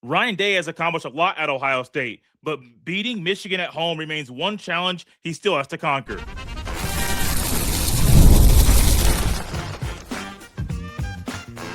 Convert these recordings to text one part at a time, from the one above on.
Ryan Day has accomplished a lot at Ohio State, but beating Michigan at home remains one challenge he still has to conquer.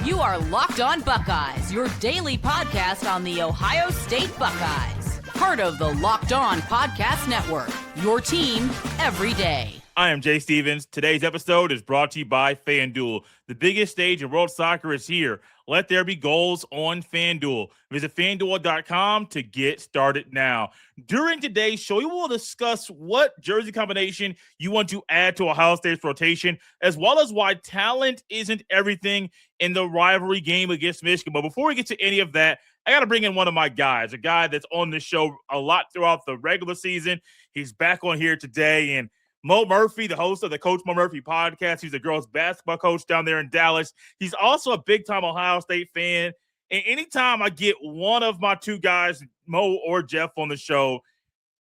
You are Locked On Buckeyes, your daily podcast on the Ohio State Buckeyes. Part of the Locked On Podcast Network, your team every day. I am Jay Stevens. Today's episode is brought to you by FanDuel. The biggest stage in world soccer is here. Let there be goals on FanDuel. Visit FanDuel.com to get started now. During today's show, we will discuss what jersey combination you want to add to Ohio State's rotation, as well as why talent isn't everything in the rivalry game against Michigan. But before we get to any of that, I got to bring in one of my guys, a guy that's on the show a lot throughout the regular season. He's back on here today, and Mo Murphy, the host of the Coach Mo Murphy podcast. He's a girls basketball coach down there in Dallas. He's also a big-time Ohio State fan. And anytime I get one of my two guys, Mo or Jeff, on the show,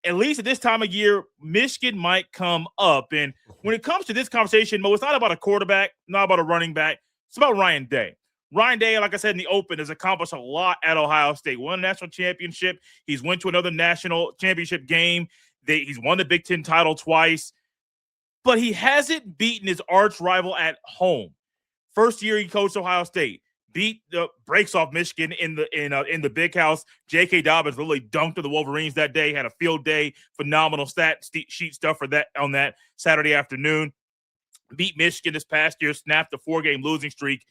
at least at this time of year, Michigan might come up. And when it comes to this conversation, Mo, it's not about a quarterback, not about a running back. It's about Ryan Day. Ryan Day, like I said in the open, has accomplished a lot at Ohio State. Won a national championship. He's went to another national championship game. He's won the Big Ten title twice. But he hasn't beaten his arch rival at home. First year he coached Ohio State, beat the brakes off Michigan in the big house. J.K. Dobbins really dunked to the Wolverines that day, had a field day, phenomenal sheet stuff for that on that Saturday afternoon. Beat Michigan this past year, snapped the 4-game losing streak.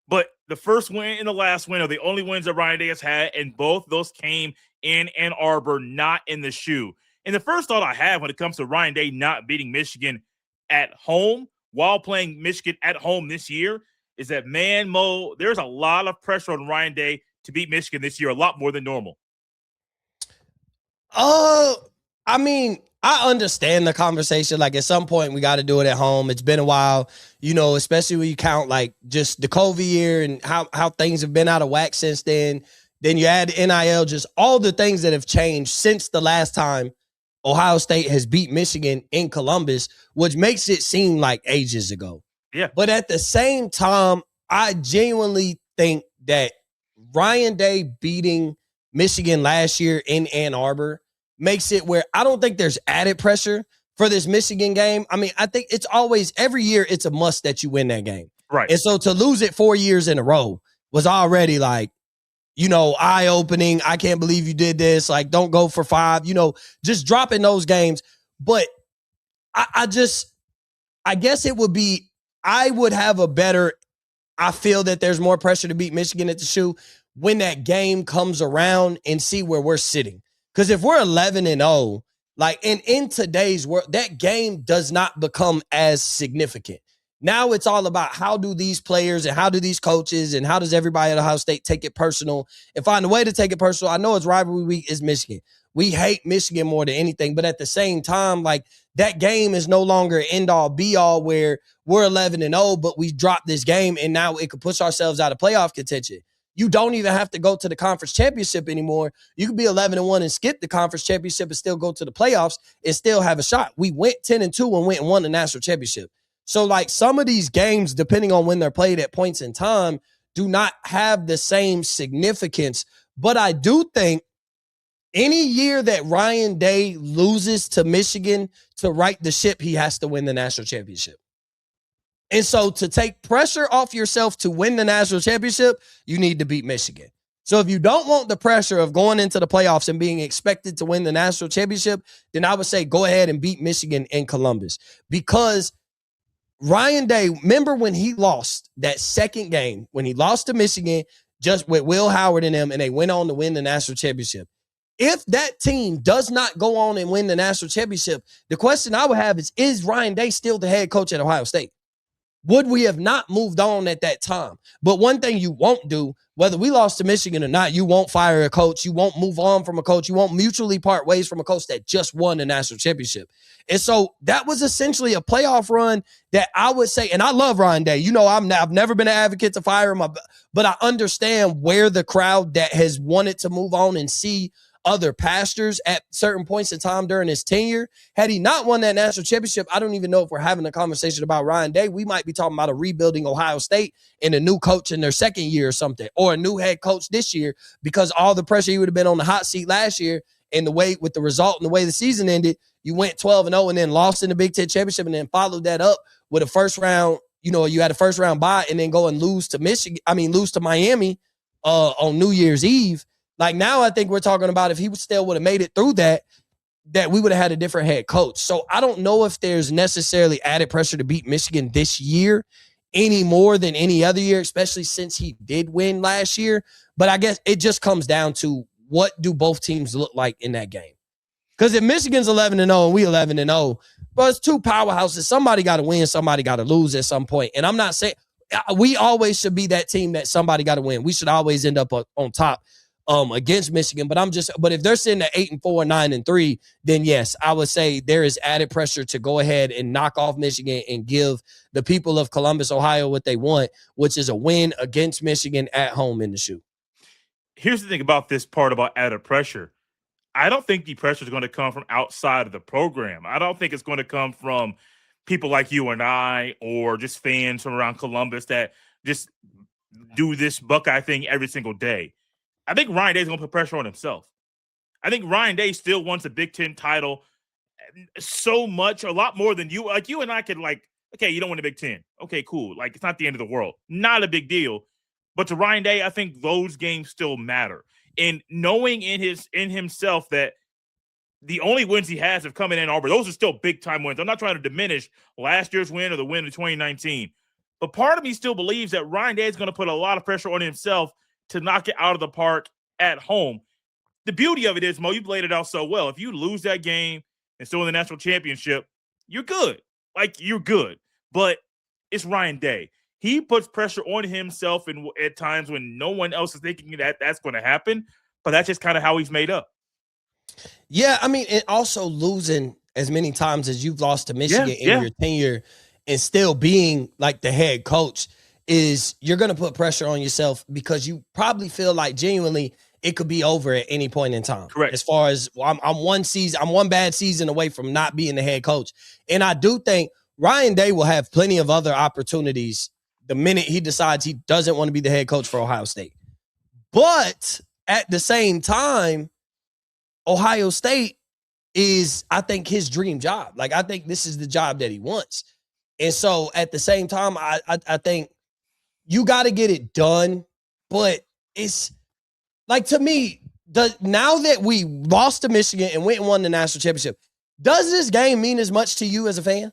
But the first win and the last win are the only wins that Ryan Day has had, and both those came in Ann Arbor, not in the shoe. And the first thought I have when it comes to Ryan Day not beating Michigan at home while playing Michigan at home this year is that, man, Mo, there's a lot of pressure on Ryan Day to beat Michigan this year, a lot more than normal. I mean, I understand the conversation. Like, at some point, we got to do it at home. It's been a while, especially when you count, like, just the COVID year and how things have been out of whack since then. Then you add NIL, just all the things that have changed since the last time Ohio State has beat Michigan in Columbus, which makes it seem like ages ago. Yeah. But at the same time, I genuinely think that Ryan Day beating Michigan last year in Ann Arbor makes it where I don't think there's added pressure for this Michigan game. I mean, I think it's always, every year, it's a must that you win that game. Right. And so to lose it 4 years in a row was already like, eye-opening. I can't believe you did this. Like, don't go for 5, just dropping those games. But I guess it would be, I would have I feel that there's more pressure to beat Michigan at the shoe when that game comes around and see where we're sitting. Because if we're 11-0, like, in today's world, that game does not become as significant. Now it's all about how do these players and how do these coaches and how does everybody at Ohio State take it personal and find a way to take it personal. I know it's rivalry week is Michigan. We hate Michigan more than anything, but at the same time, like, that game is no longer end all be all where we're 11-0, but we dropped this game and now it could push ourselves out of playoff contention. You don't even have to go to the conference championship anymore. You could be 11-1 and skip the conference championship and still go to the playoffs and still have a shot. We went 10-2 and went and won the national championship. So, like, some of these games, depending on when they're played at points in time, do not have the same significance. But I do think any year that Ryan Day loses to Michigan to right the ship, he has to win the national championship. And so to take pressure off yourself to win the national championship, you need to beat Michigan. So if you don't want the pressure of going into the playoffs and being expected to win the national championship, then I would say go ahead and beat Michigan in Columbus. Because Ryan Day, remember when he lost that second game, when he lost to Michigan, just with Will Howard and them, and they went on to win the national championship. If that team does not go on and win the national championship, the question I would have is Ryan Day still the head coach at Ohio State? Would we have not moved on at that time? But one thing you won't do, whether we lost to Michigan or not, you won't fire a coach. You won't move on from a coach. You won't mutually part ways from a coach that just won the national championship. And so that was essentially a playoff run that I would say, and I love Ryan Day. I've never been an advocate to fire him, but I understand where the crowd that has wanted to move on and see other pastures at certain points in time during his tenure. Had he not won that national championship, I don't even know if we're having a conversation about Ryan Day. We might be talking about a rebuilding Ohio State and a new coach in their second year or something, or a new head coach this year, because all the pressure, he would have been on the hot seat last year, and the way with the result and the way the season ended, you went 12-0 and then lost in the Big Ten championship, and then followed that up with a first round. You had a first round bye and then go and lose to Miami on New Year's Eve. Like, now I think we're talking about, if he still would have made it through that we would have had a different head coach. So I don't know if there's necessarily added pressure to beat Michigan this year any more than any other year, especially since he did win last year. But I guess it just comes down to, what do both teams look like in that game? Because if Michigan's 11-0 and we 11-0, well, it's two powerhouses. Somebody got to win, somebody got to lose at some point. And I'm not saying we always should be that team that somebody got to win. We should always end up on top against Michigan. But if they're sitting at 8-4, 9-3, then yes, I would say there is added pressure to go ahead and knock off Michigan and give the people of Columbus, Ohio, what they want, which is a win against Michigan at home in the shoe. Here's the thing about this part about added pressure. I don't think the pressure is going to come from outside of the program. I don't think it's going to come from people like you and I, or just fans from around Columbus that just do this Buckeye thing every single day. I think Ryan Day is going to put pressure on himself. I think Ryan Day still wants a Big Ten title so much, a lot more than you. Like, you and I could, like, okay, you don't win a Big Ten. Okay, cool. Like, it's not the end of the world. Not a big deal. But to Ryan Day, I think those games still matter. And knowing in himself that the only wins he has have come in Ann Arbor, those are still big-time wins. I'm not trying to diminish last year's win or the win of 2019. But part of me still believes that Ryan Day is going to put a lot of pressure on himself to knock it out of the park at home. The beauty of it is, Mo, you've laid it out so well. If you lose that game and still in the national championship, you're good. Like, you're good. But it's Ryan Day. He puts pressure on himself at times when no one else is thinking that that's going to happen. But that's just kind of how he's made up. Yeah, I mean, and also losing as many times as you've lost to Michigan in your tenure and still being like the head coach, is you're going to put pressure on yourself, because you probably feel like genuinely it could be over at any point in time. Correct. As far as, well, I'm one bad season away from not being the head coach. And I do think Ryan Day will have plenty of other opportunities the minute he decides he doesn't want to be the head coach for Ohio State. But at the same time, Ohio State is, I think, his dream job. Like, I think this is the job that he wants. And so at the same time, I think you got to get it done. But it's like, to me, now that we lost to Michigan and went and won the national championship, does this game mean as much to you as a fan?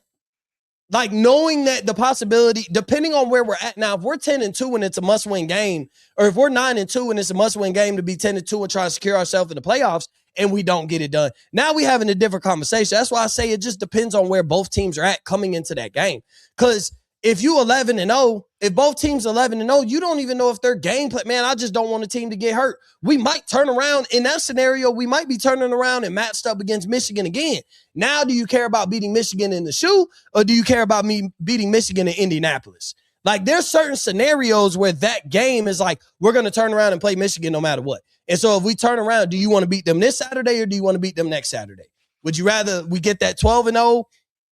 Like, knowing that the possibility, depending on where we're at now, if we're 10-2 and it's a must-win game, or if we're 9-2 and it's a must-win game to be 10-2 and try to secure ourselves in the playoffs, and we don't get it done, now we having a different conversation. That's why I say it just depends on where both teams are at coming into that game. Because if you 11-0, if both teams 11-0, you don't even know if their game plan, man, I just don't want a team to get hurt. We might turn around in that scenario. We might be turning around and matched up against Michigan again. Now, do you care about beating Michigan in the shoe, or do you care about me beating Michigan in Indianapolis? Like, there's certain scenarios where that game is like, we're going to turn around and play Michigan no matter what. And so if we turn around, do you want to beat them this Saturday, or do you want to beat them next Saturday? Would you rather we get that 12-0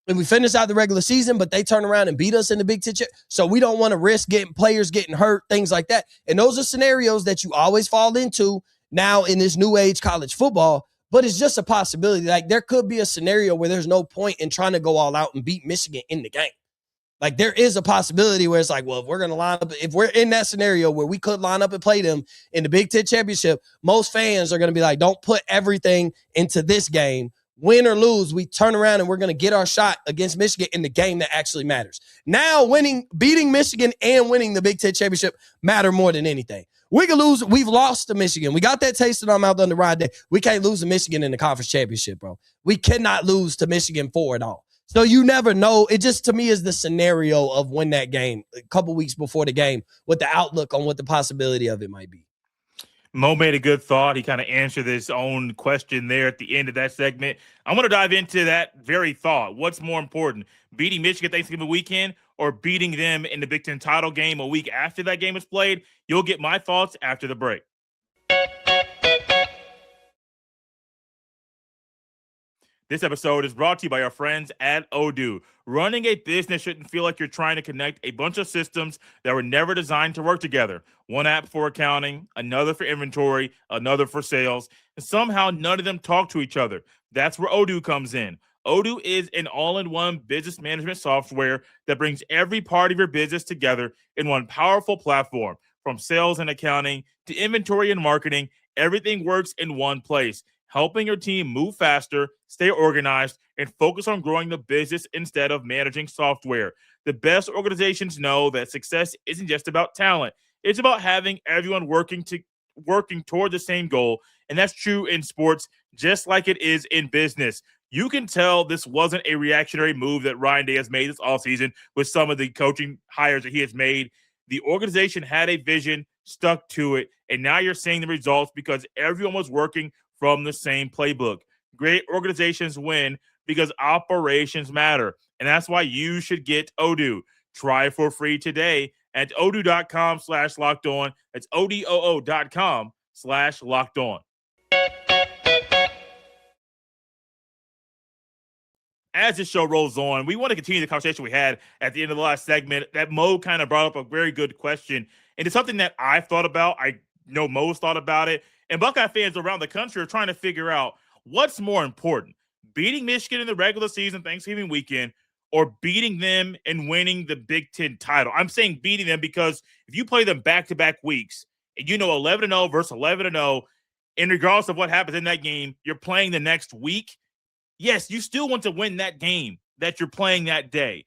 and we finish out the regular season, but they turn around and beat us in the Big Ten? So we don't want to risk getting players getting hurt, things like that. And those are scenarios that you always fall into now in this new age college football. But it's just a possibility. Like, there could be a scenario where there's no point in trying to go all out and beat Michigan in the game. Like, there is a possibility where it's like, well, if we're going to line up, if we're in that scenario where we could line up and play them in the Big Ten championship, most fans are going to be like, don't put everything into this game. Win or lose, we turn around and we're going to get our shot against Michigan in the game that actually matters. Now, beating Michigan and winning the Big Ten championship matter more than anything. We can lose. We've lost to Michigan. We got that taste in our mouth under Ryan Day. We can't lose to Michigan in the conference championship, bro. We cannot lose to Michigan for it all. So you never know. It just, to me, is the scenario of when that game, a couple weeks before the game, what the outlook on what the possibility of it might be. Mo made a good thought. He kind of answered his own question there at the end of that segment. I want to dive into that very thought. What's more important, beating Michigan Thanksgiving weekend or beating them in the Big Ten title game a week after that game is played? You'll get my thoughts after the break. This episode is brought to you by our friends at Odoo. Running a business shouldn't feel like you're trying to connect a bunch of systems that were never designed to work together. One app for accounting, another for inventory, another for sales, and somehow none of them talk to each other. That's where Odoo comes in. Odoo is an all-in-one business management software that brings every part of your business together in one powerful platform. From sales and accounting to inventory and marketing, everything works in one place, helping your team move faster, stay organized, and focus on growing the business instead of managing software. The best organizations know that success isn't just about talent. It's about having everyone working toward the same goal, and that's true in sports just like it is in business. You can tell this wasn't a reactionary move that Ryan Day has made this offseason with some of the coaching hires that he has made. The organization had a vision, stuck to it, and now you're seeing the results because everyone was working from the same playbook. Great organizations win because operations matter, and that's why you should get Odoo. Try it for free today at odoo.com/lockedon. That's odoo.com/lockedon. As this show rolls on, we want to continue the conversation we had at the end of the last segment. That Mo kind of brought up a very good question, and it's something that I've thought about. I know Mo's thought about it, and Buckeye fans around the country are trying to figure out what's more important, beating Michigan in the regular season Thanksgiving weekend or beating them and winning the Big Ten title. I'm saying beating them because if you play them back-to-back weeks and 11-0 versus 11-0, and regardless of what happens in that game, you're playing the next week, yes, you still want to win that game that you're playing that day,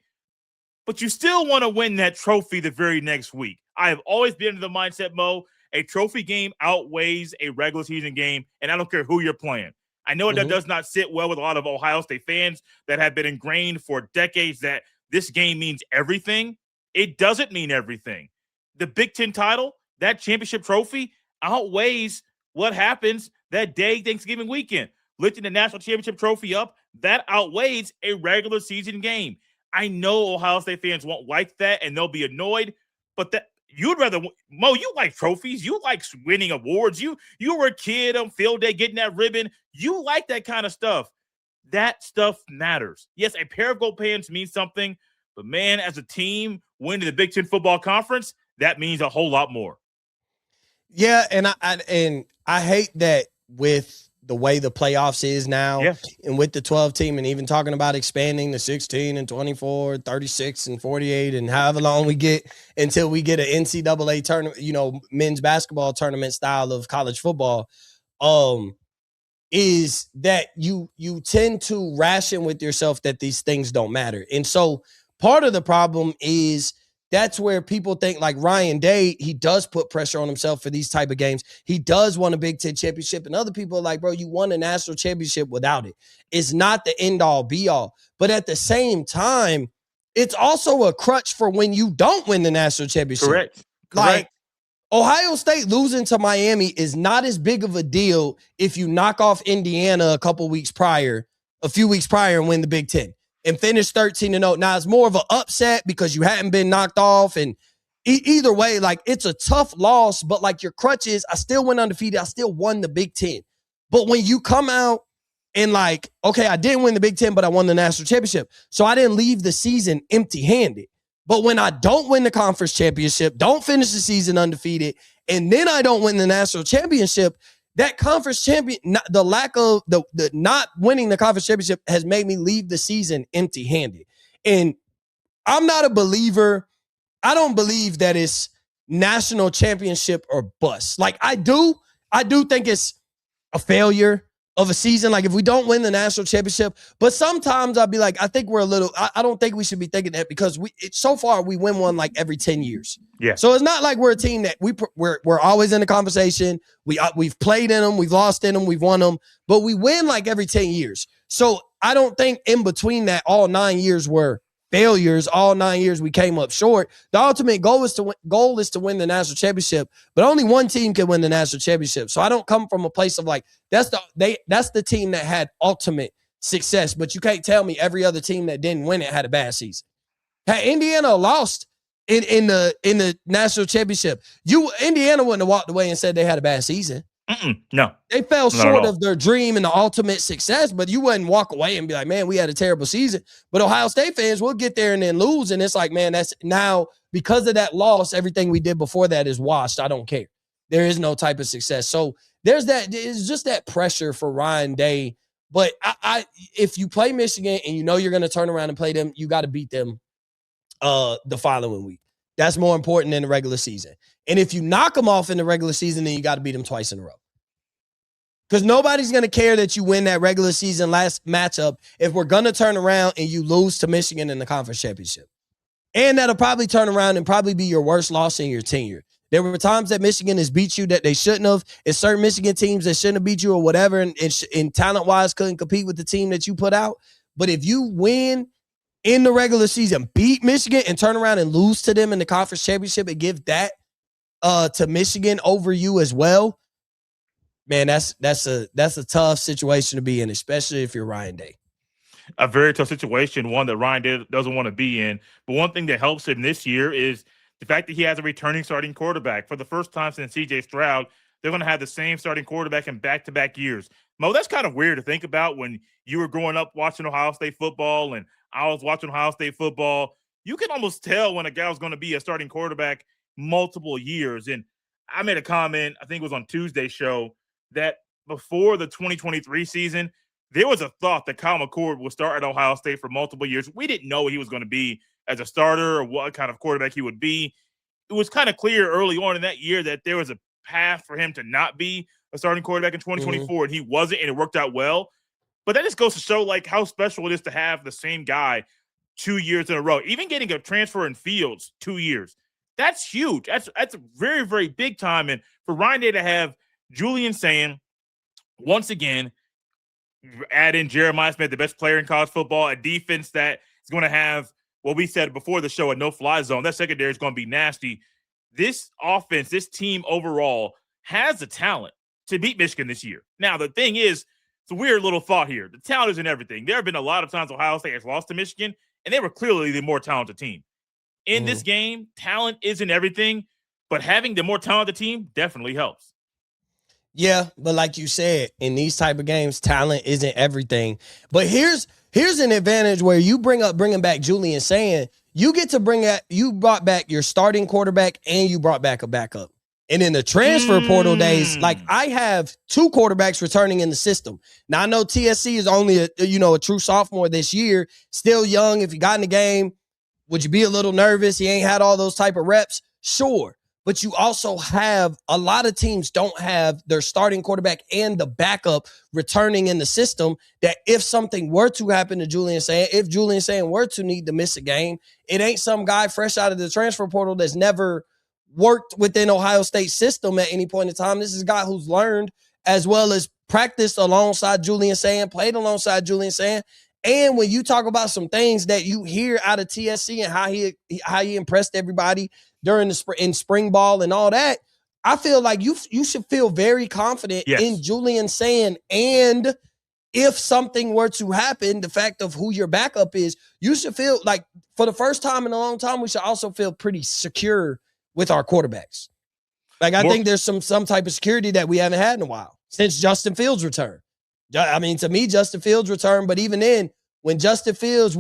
but you still want to win that trophy the very next week. I have always been in the mindset, Mo, a trophy game outweighs a regular season game, and I don't care who you're playing. I know that does not sit well with a lot of Ohio State fans that have been ingrained for decades that this game means everything. It doesn't mean everything. The Big Ten title, that championship trophy, outweighs what happens that day Thanksgiving weekend. Lifting the national championship trophy up, that outweighs a regular season game. I know Ohio State fans won't like that, and they'll be annoyed, but that you'd rather, Mo, you like trophies. You like winning awards. You were a kid on field day getting that ribbon. You like that kind of stuff. That stuff matters. Yes, a pair of gold pants means something, but man, as a team winning the Big Ten football conference, that means a whole lot more. Yeah, and I hate that with the way the playoffs is now, and with the 12 team, and even talking about expanding to 16 and 24, 36 and 48, and however long we get until we get an NCAA tournament, men's basketball tournament style of college football, is that you tend to ration with yourself that these things don't matter. And so part of the problem is that's where people think like Ryan Day, he does put pressure on himself for these type of games. He does want a Big Ten championship. And other people are like, bro, you won a national championship without it. It's not the end all be all. But at the same time, it's also a crutch for when you don't win the national championship. Correct. Like Ohio State losing to Miami is not as big of a deal if you knock off Indiana a few weeks prior and win the Big Ten and finish 13-0. Now, it's more of an upset because you hadn't been knocked off. And either way, like, it's a tough loss, but like your crutch is, I still went undefeated. I still won the Big Ten. But when you come out and like, okay, I didn't win the Big Ten, but I won the national championship. So I didn't leave the season empty-handed. But when I don't win the conference championship, don't finish the season undefeated, and then I don't win the national championship, that conference champion, the lack of the not winning the conference championship has made me leave the season empty-handed. And I'm not a believer. I don't believe that it's national championship or bust. Like I do think it's a failure of a season. Like if we don't win the national championship, but sometimes I'll be like, I think we're a little, I don't think we should be thinking that because so far we win one like every 10 years. Yeah. So it's not like we're a team that we're always in the conversation. We've played in them, we've lost in them, we've won them, but we win like every 10 years. So I don't think in between that all 9 years were failures. All 9 years we came up short. The ultimate goal is to win the national championship, but only one team can win the national championship. So I don't come from a place of like that's the team that had ultimate success, but you can't tell me every other team that didn't win it had a bad season. Had Indiana lost in the national championship, Indiana wouldn't have walked away and said they had a bad season. No. They fell Not at short all. of their dream and the ultimate success, but you wouldn't walk away and be like, man, we had a terrible season. But Ohio State fans will get there and then lose. And it's like, man, that's now because of that loss, everything we did before that is washed. I don't care. There is no type of success. So there's that. It's just that pressure for Ryan Day. But if you play Michigan and you know you're going to turn around and play them, you got to beat them the following week. That's more important than the regular season. And if you knock them off in the regular season, then you got to beat them twice in a row. Because nobody's going to care that you win that regular season last matchup if we're going to turn around and you lose to Michigan in the conference championship. And that'll probably turn around and probably be your worst loss in your tenure. There were times that Michigan has beat you that they shouldn't have. It's certain Michigan teams that shouldn't have beat you or whatever and talent-wise couldn't compete with the team that you put out. But if you win in the regular season, beat Michigan and turn around and lose to them in the conference championship and give that to Michigan over you as well, man, that's a tough situation to be in, especially if you're Ryan Day. A very tough situation, one that Ryan Day doesn't want to be in. But one thing that helps him this year is the fact that he has a returning starting quarterback. For the first time since C.J. Stroud, they're going to have the same starting quarterback in back-to-back years. Mo, that's kind of weird to think about when you were growing up watching Ohio State football and I was watching Ohio State football. You can almost tell when a guy was going to be a starting quarterback multiple years. And I made a comment, I think it was on Tuesday's show, that before the 2023 season, there was a thought that Kyle McCord would start at Ohio State for multiple years. We didn't know what he was going to be as a starter or what kind of quarterback he would be. It was kind of clear early on in that year that there was a path for him to not be a starting quarterback in 2024, and he wasn't, and it worked out well. But that just goes to show like how special it is to have the same guy 2 years in a row. Even getting a transfer in Fields 2 years, that's huge. That's very, very big time. And for Ryan Day to have Julian Sayin, once again, add in Jeremiah Smith, the best player in college football, a defense that is going to have what we said before the show, a no-fly zone. That secondary is going to be nasty. This offense, this team overall has the talent to beat Michigan this year. Now, the thing is, it's a weird little thought here. The talent isn't everything. There have been a lot of times Ohio State has lost to Michigan, and they were clearly the more talented team. In this game, talent isn't everything, but having the more talented team definitely helps. Yeah, but like you said, in these type of games, talent isn't everything. But here's an advantage where you bringing back Julian Sayin, you get to you brought back your starting quarterback and you brought back a backup. And in the transfer portal days, like I have 2 quarterbacks returning in the system. Now I know TSC is only a true sophomore this year, still young. If you got in the game, would you be a little nervous? He ain't had all those type of reps. Sure. But you also have a lot of teams don't have their starting quarterback and the backup returning in the system, that if something were to happen to Julian Sayin, if Julian Sayin were to need to miss a game, it ain't some guy fresh out of the transfer portal that's never worked within Ohio State system at any point in time. This is a guy who's learned as well as practiced alongside Julian Sayin, played alongside Julian Sayin. And when you talk about some things that you hear out of TSC and how he impressed everybody during in spring ball and all that, I feel like you should feel very confident in Julian Sayin. And if something were to happen, the fact of who your backup is, you should feel like for the first time in a long time, we should also feel pretty secure with our quarterbacks. Like I think there's some type of security that we haven't had in a while since Justin Fields' return. I mean, to me, Justin Fields' return, but even then, when Justin Fields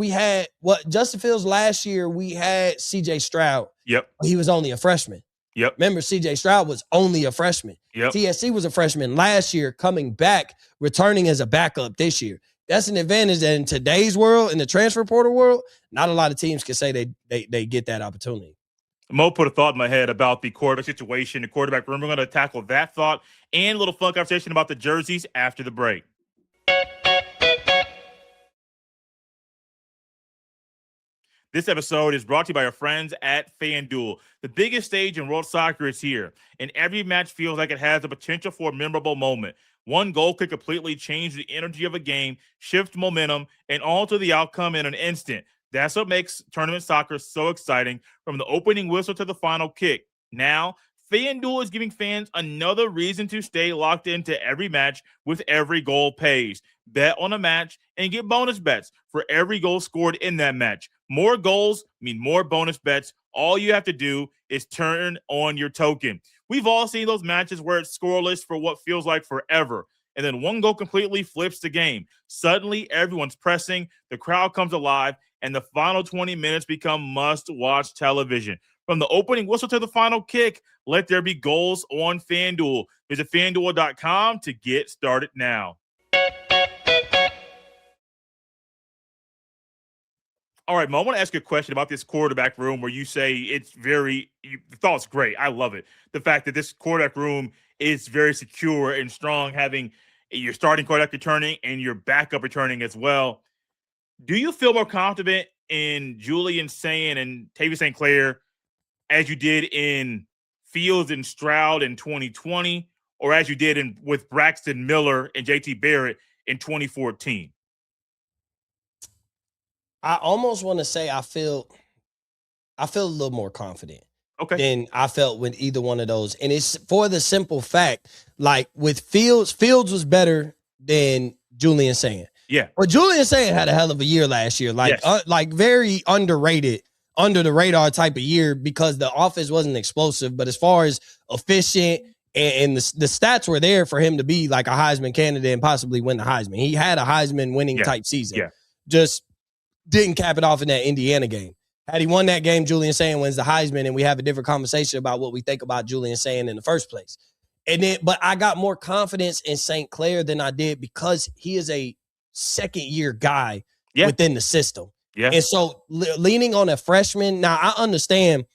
last year, we had C.J. Stroud. Yep. He was only a freshman. Yep. Remember, C.J. Stroud was only a freshman. Yep. TSC was a freshman last year, coming back, returning as a backup this year. That's an advantage that in today's world, in the transfer portal world, not a lot of teams can say they get that opportunity. Mo put a thought in my head about the quarterback situation, the quarterback room. We're going to tackle that thought and a little fun conversation about the jerseys after the break. This episode is brought to you by our friends at FanDuel. The biggest stage in world soccer is here, and every match feels like it has the potential for a memorable moment. One goal could completely change the energy of a game, shift momentum, and alter the outcome in an instant. That's what makes tournament soccer so exciting, from the opening whistle to the final kick. Now, FanDuel is giving fans another reason to stay locked into every match with every goal pays. Bet on a match and get bonus bets for every goal scored in that match. More goals mean more bonus bets. All you have to do is turn on your token. We've all seen those matches where it's scoreless for what feels like forever. And then one goal completely flips the game. Suddenly, everyone's pressing, the crowd comes alive, and the final 20 minutes become must-watch television. From the opening whistle to the final kick, let there be goals on FanDuel. Visit FanDuel.com to get started now. All right, Mo, I want to ask you a question about this quarterback room where you say the thought's great. I love it. The fact that this quarterback room is very secure and strong, having your starting quarterback returning and your backup returning as well. Do you feel more confident in Julian Sayin and Tavis Sinclair as you did in Fields and Stroud in 2020, or as you did with Braxton Miller and JT Barrett in 2014? I almost want to say I feel a little more confident than I felt with either one of those. And it's for the simple fact, like with Fields was better than Julian Sayin. Yeah. But Julian Sayin had a hell of a year last year. Like, yes. Like very underrated, under the radar type of year because the offense wasn't explosive. But as far as efficient and the stats were there for him to be like a Heisman candidate and possibly win the Heisman. He had a Heisman winning type season. Yeah. Just didn't cap it off in that Indiana game. Had he won that game, Julian Sayin wins the Heisman, and we have a different conversation about what we think about Julian Sayin in the first place. But I got more confidence in St. Clair than I did because he is a second-year guy within the system. Yeah. And so leaning on a freshman, now I understand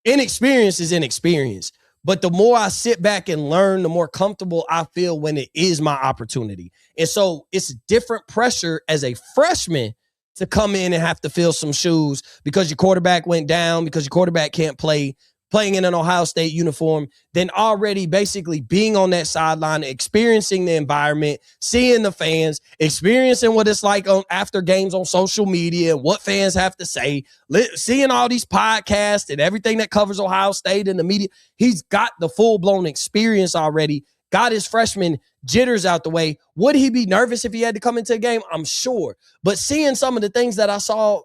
inexperience is inexperience, but the more I sit back and learn, the more comfortable I feel when it is my opportunity. And so it's different pressure as a freshman to come in and have to fill some shoes because your quarterback went down, because your quarterback can't play, playing in an Ohio State uniform, then already basically being on that sideline, experiencing the environment, seeing the fans, experiencing what it's like on after games on social media, what fans have to say, seeing all these podcasts and everything that covers Ohio State and the media. He's got the full-blown experience already, got his freshman jitters out the way. Would he be nervous if he had to come into a game? I'm sure. But seeing some of the things that I saw,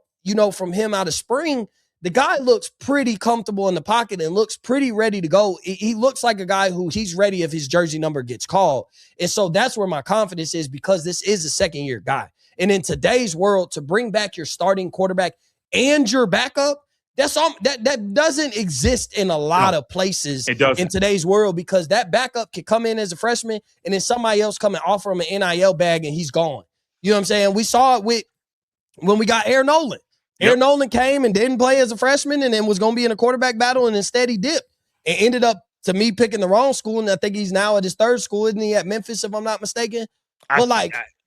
from him out of spring, the guy looks pretty comfortable in the pocket and looks pretty ready to go. He looks like a guy who he's ready if his jersey number gets called. And so that's where my confidence is because this is a second-year guy. And in today's world, to bring back your starting quarterback and your backup, that doesn't exist in a lot of places in today's world because that backup can come in as a freshman and then somebody else come and offer him an NIL bag and he's gone. You know what I'm saying? We saw it when we got Aaron Nolan. Aaron Nolan came and didn't play as a freshman and then was going to be in a quarterback battle and instead he dipped and ended up, to me, picking the wrong school. And I think he's now at his third school. Isn't he at Memphis, if I'm not mistaken?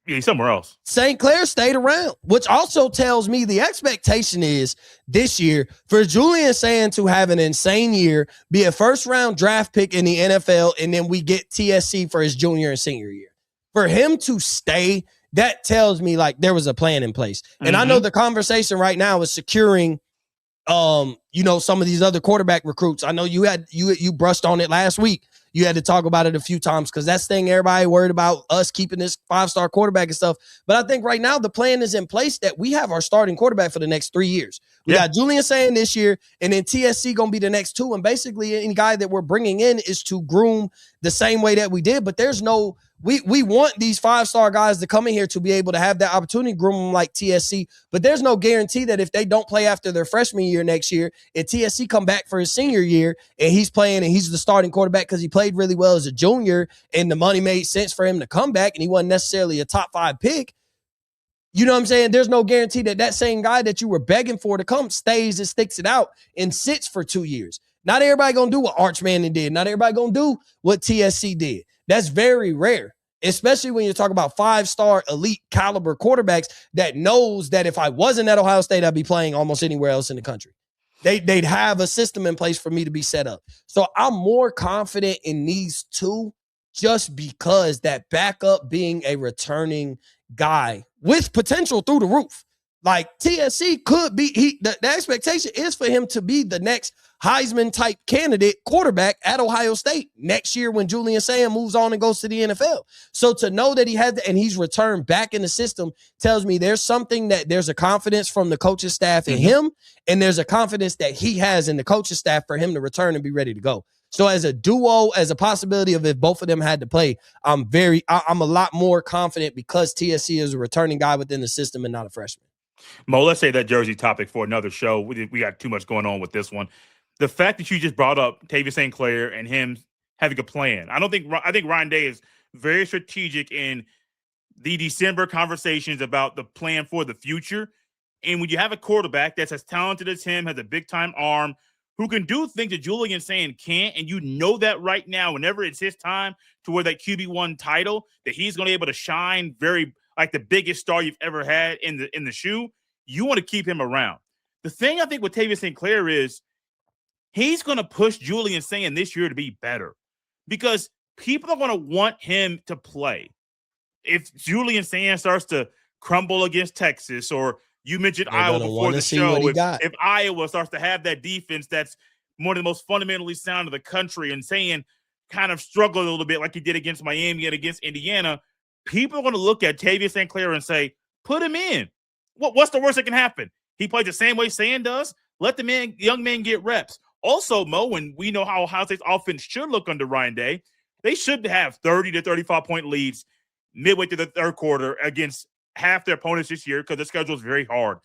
He's somewhere else. St. Clair stayed around, which also tells me the expectation is this year for Julian Sayin to have an insane year, be a first-round draft pick in the NFL, and then we get TSC for his junior and senior year. For him to stay, that tells me like there was a plan in place. And I know the conversation right now is securing some of these other quarterback recruits. I know you brushed on it last week. You had to talk about it a few times because that's the thing everybody worried about us keeping this 5-star quarterback and stuff. But I think right now the plan is in place that we have our starting quarterback for the next 3 years. We got Julian Sayin this year, and then TSC going to be the next 2. And basically any guy that we're bringing in is to groom the same way that we did. But there's no we want these 5-star guys to come in here to be able to have that opportunity, groom them like TSC. But there's no guarantee that if they don't play after their freshman year next year, if TSC come back for his senior year and he's playing and he's the starting quarterback because he played really well as a junior and the money made sense for him to come back and he wasn't necessarily a top 5 pick. You know what I'm saying? There's no guarantee that same guy that you were begging for to come stays and sticks it out and sits for 2 years. Not everybody going to do what Arch Manning did. Not everybody going to do what TSC did. That's very rare, especially when you talk about 5-star elite caliber quarterbacks that knows that if I wasn't at Ohio State, I'd be playing almost anywhere else in the country. They'd have a system in place for me to be set up. So I'm more confident in these two just because that backup being a returning guy with potential through the roof. Like TSC could be, the expectation is for him to be the next Heisman type candidate quarterback at Ohio State next year when Julian Sayin moves on and goes to the NFL. So to know that he had and he's returned back in the system tells me there's a confidence from the coaching staff in him, and there's a confidence that he has in the coaching staff for him to return and be ready to go. So as a duo, as a possibility of if both of them had to play, I'm a lot more confident because TSC is a returning guy within the system and not a freshman. Mo, let's say that jersey topic for another show. We got too much going on with this one. The fact that you just brought up Tavis Sinclair and him having a plan. I think Ryan Day is very strategic in the December conversations about the plan for the future. And when you have a quarterback that's as talented as him, has a big-time arm, who can do things that Julian Sayin can't, and you know that right now, whenever it's his time to wear that QB1 title, that he's going to be able to shine very like the biggest star you've ever had in the shoe, you want to keep him around. The thing I think with Tavis Sinclair is he's going to push Julian Sayin this year to be better because people are going to want him to play. If Julian Sayin starts to crumble against Texas, or you mentioned Iowa before the show, if Iowa starts to have that defense that's one of the most fundamentally sound of the country and Sayin kind of struggled a little bit like he did against Miami and against Indiana, people are going to look at Tavis Sinclair and say, put him in. What's the worst that can happen? He plays the same way Sayin does. Let the young man get reps. Also, Mo, when we know how Ohio State's offense should look under Ryan Day, they should have 30 to 35-point leads midway through the third quarter against half their opponents this year because the schedule is very hard.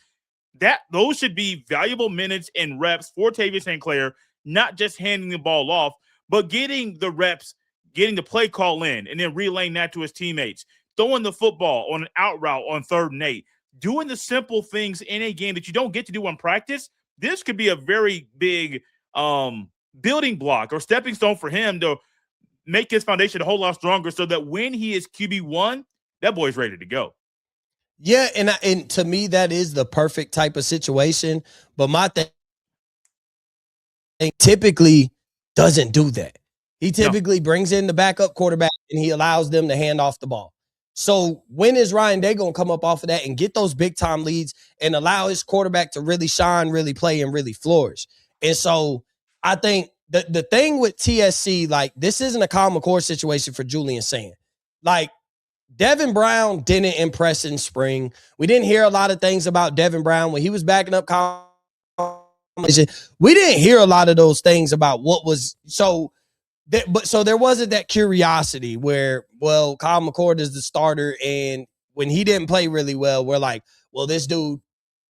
Those should be valuable minutes and reps for Tavis Sinclair, not just handing the ball off, but getting the reps, getting the play call in, and then relaying that to his teammates, throwing the football on an out route on 3rd and 8, doing the simple things in a game that you don't get to do in practice. This could be a very big building block or stepping stone for him to make his foundation a whole lot stronger so that when he is QB1, that boy's ready to go. Yeah, and to me, that is the perfect type of situation. But my thing typically doesn't do that. He typically brings in the backup quarterback and he allows them to hand off the ball. So when is Ryan Day going to come up off of that and get those big-time leads and allow his quarterback to really shine, really play, and really flourish? And so I think the thing with TSC, like, this isn't a Kyle McCord situation for Julian Sayin. Like, Devin Brown didn't impress in spring. We didn't hear a lot of things about Devin Brown when he was backing up Kyle. We didn't hear a lot of those things about what was so there wasn't that curiosity where, well, Kyle McCord is the starter, and when he didn't play really well, we're like, well, this dude,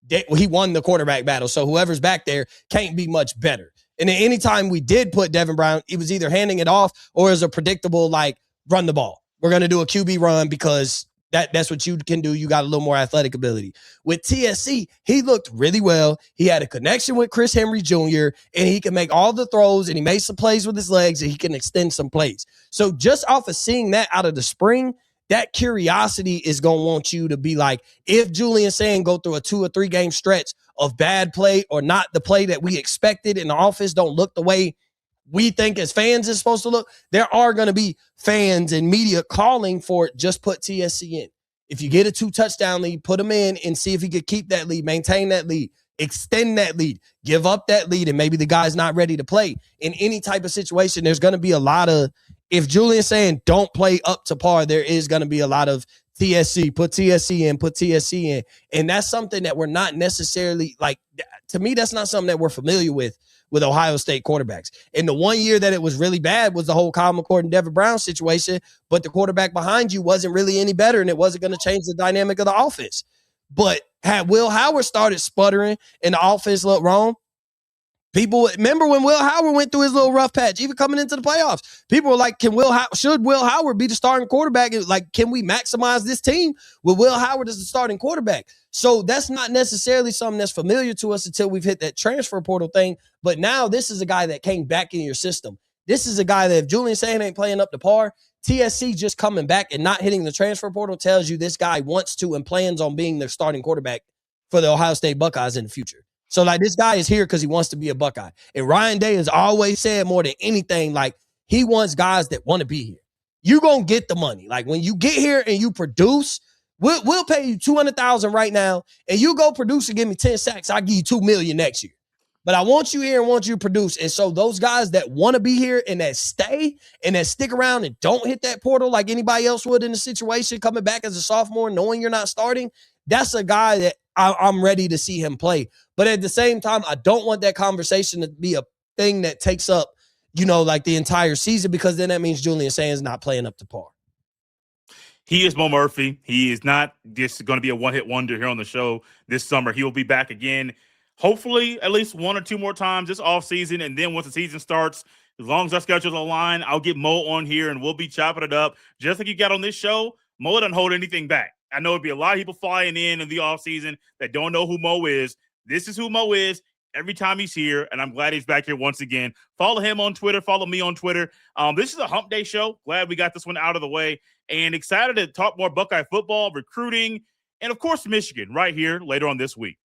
he won the quarterback battle, so whoever's back there can't be much better. And then anytime we did put Devin Brown, it was either handing it off or as a predictable, like, run the ball. We're going to do a QB run because that's what you can do. You got a little more athletic ability. With TSC, he looked really well. He had a connection with Chris Henry Jr., and he can make all the throws, and he made some plays with his legs, and he can extend some plays. So just off of seeing that out of the spring, that curiosity is going to want you to be like, if Julian Sayin go through a 2 or 3 game stretch of bad play or not the play that we expected and the offense don't look the way we think as fans is supposed to look, there are going to be fans and media calling for it. Just put TSC in. If you get a 2-touchdown lead, put him in and see if he could keep that lead, maintain that lead, extend that lead, give up that lead, and maybe the guy's not ready to play. In any type of situation, there's going to be a lot of, if Julian's saying don't play up to par, there is going to be a lot of TSC, put TSC in, put TSC in. And that's something that we're not necessarily, like, to me, that's not something that we're familiar with Ohio State quarterbacks. And the one year that it was really bad was the whole Kyle McCord and Devin Brown situation, but the quarterback behind you wasn't really any better, and it wasn't going to change the dynamic of the offense. But had Will Howard started sputtering and the offense looked wrong, people remember when Will Howard went through his little rough patch, even coming into the playoffs. People were like, should Will Howard be the starting quarterback? Like, can we maximize this team with Will Howard as the starting quarterback? So that's not necessarily something that's familiar to us until we've hit that transfer portal thing. But now this is a guy that came back in your system. This is a guy that if Julian Sayin ain't playing up to par, TSC just coming back and not hitting the transfer portal tells you this guy wants to and plans on being their starting quarterback for the Ohio State Buckeyes in the future. So, like, this guy is here because he wants to be a Buckeye. And Ryan Day has always said more than anything, like, he wants guys that want to be here. You're going to get the money. Like, when you get here and you produce, we'll pay you $200,000 right now, and you go produce and give me 10 sacks, I'll give you $2 million next year. But I want you here and want you to produce. And so those guys that want to be here and that stay and that stick around and don't hit that portal like anybody else would in the situation coming back as a sophomore knowing you're not starting, that's a guy that I'm ready to see him play. But at the same time, I don't want that conversation to be a thing that takes up, like the entire season, because then that means Julian Sayin's not playing up to par. He is Mo Murphy. He is not just going to be a one-hit wonder here on the show this summer. He will be back again, hopefully at least one or two more times this offseason. And then once the season starts, as long as our schedules align, I'll get Mo on here and we'll be chopping it up. Just like you got on this show, Mo doesn't hold anything back. I know it'd be a lot of people flying in the offseason that don't know who Mo is. This is who Mo is every time he's here, and I'm glad he's back here once again. Follow him on Twitter. Follow me on Twitter. This is a hump day show. Glad we got this one out of the way, and excited to talk more Buckeye football, recruiting, and, of course, Michigan right here later on this week.